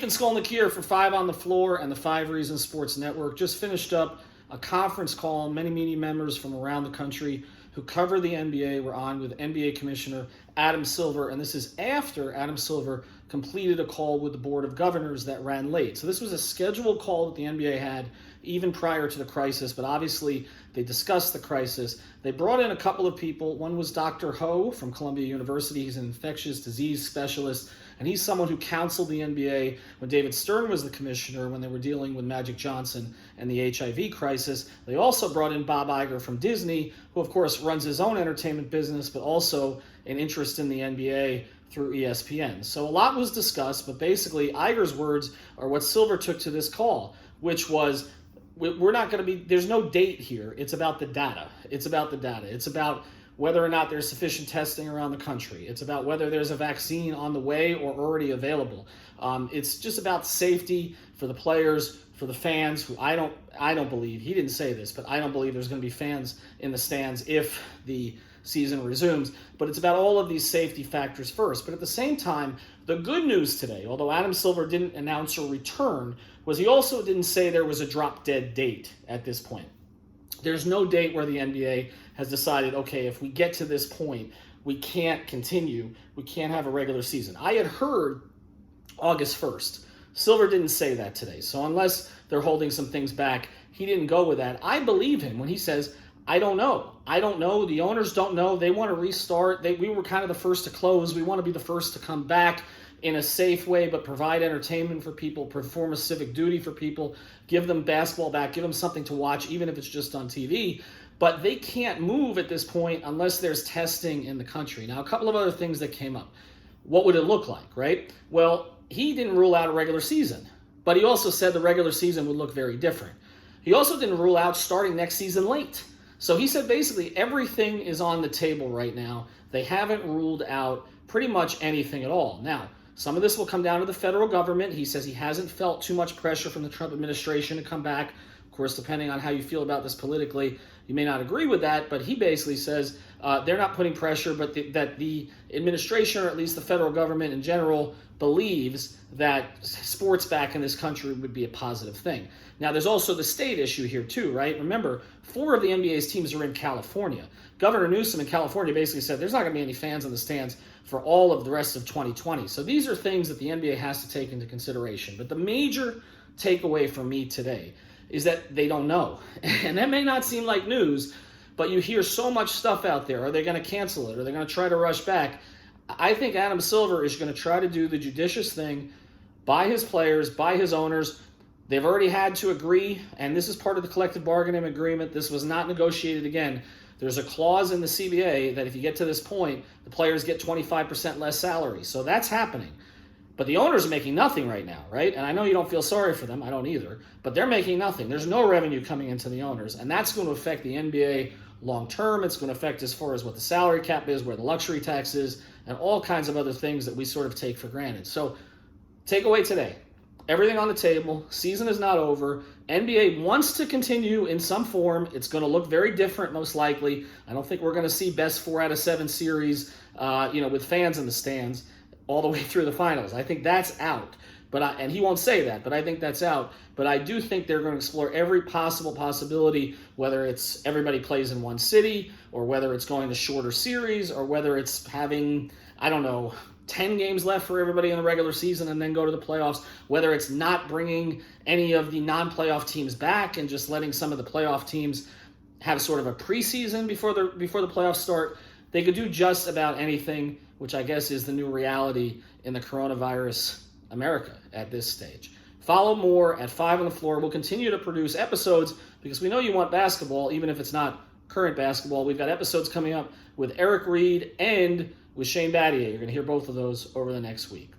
Keith and Skolnick here for Five on the Floor and the Five Reasons Sports Network. Just finished up a conference call. Many media members from around the country who cover the NBA were on with NBA Commissioner Adam Silver, and this is after Adam Silver completed a call with the Board of Governors that ran late. So this was a scheduled call that the NBA had even prior to the crisis, but obviously they discussed the crisis. They brought in a couple of people. One was Dr. Ho from Columbia University. He's an infectious disease specialist, and he's someone who counseled the NBA when David Stern was the commissioner when they were dealing with Magic Johnson and the HIV crisis. They also brought in Bob Iger from Disney, who of course runs his own entertainment business, but also an interest in the NBA through ESPN. So a lot was discussed, but basically Iger's words are what Silver took to this call, which was, we're not going to be, there's no date here. It's about the data. It's about the data. It's about whether or not there's sufficient testing around the country. It's about whether there's a vaccine on the way or already available. It's just about safety for the players, for the fans, who I don't believe, he didn't say this, but I don't believe there's going to be fans in the stands if the season resumes. But it's about all of these safety factors first. But at the same time, the good news today, although Adam Silver didn't announce a return, was he also didn't say there was a drop-dead date at this point. There's no date where the NBA has decided, okay, if we get to this point, we can't continue, we can't have a regular season. I had heard August 1st. Silver didn't say that today. So unless they're holding some things back, he didn't go with that. I believe him when he says, I don't know. I don't know. The owners don't know. They want to restart. We were kind of the first to close. We want to be the first to come back in a safe way, but provide entertainment for people, perform a civic duty for people, give them basketball back, give them something to watch, even if it's just on TV. But they can't move at this point unless there's testing in the country. Now, a couple of other things that came up. What would it look like, right? Well, he didn't rule out a regular season, but he also said the regular season would look very different. He also didn't rule out starting next season late. So he said basically everything is on the table right now. They haven't ruled out pretty much anything at all. Now, some of this will come down to the federal government. He says he hasn't felt too much pressure from the Trump administration to come back. Of course, depending on how you feel about this politically, you may not agree with that, but he basically says they're not putting pressure, but that the administration, or at least the federal government in general, believes that sports back in this country would be a positive thing. Now, there's also the state issue here too, right? Remember, 4 of the NBA's teams are in California. Governor Newsom in California basically said there's not going to be any fans in the stands for all of the rest of 2020. So these are things that the NBA has to take into consideration. But the major takeaway for me today is that they don't know. And that may not seem like news, but you hear so much stuff out there. Are they going to cancel it? Are they going to try to rush back? I think Adam Silver is going to try to do the judicious thing by his players, by his owners. They've already had to agree, and this is part of the collective bargaining agreement. This was not negotiated again. There's a clause in the CBA that if you get to this point, the players get 25% less salary. So that's happening. But the owners are making nothing right now, right? And I know you don't feel sorry for them. I don't either. But they're making nothing. There's no revenue coming into the owners. And that's going to affect the NBA long term. It's going to affect as far as what the salary cap is, where the luxury tax is, and all kinds of other things that we sort of take for granted. So takeaway today. Everything on the table. Season is not over. NBA wants to continue in some form. It's going to look very different, most likely. I don't think we're going to see best 4 out of 7 series, with fans in the stands all the way through the finals. I think that's out. And he won't say that, but I think that's out. But I do think they're going to explore every possible possibility, whether it's everybody plays in one city, or whether it's going to shorter series, or whether it's having, 10 games left for everybody in the regular season and then go to the playoffs, whether it's not bringing any of the non-playoff teams back and just letting some of the playoff teams have sort of a preseason before the playoffs start. They could do just about anything, which I guess is the new reality in the coronavirus America at this stage. Follow more at Five on the Floor. We'll continue to produce episodes because we know you want basketball, even if it's not current basketball. We've got episodes coming up with Eric Reed and with Shane Battier. You're going to hear both of those over the next week.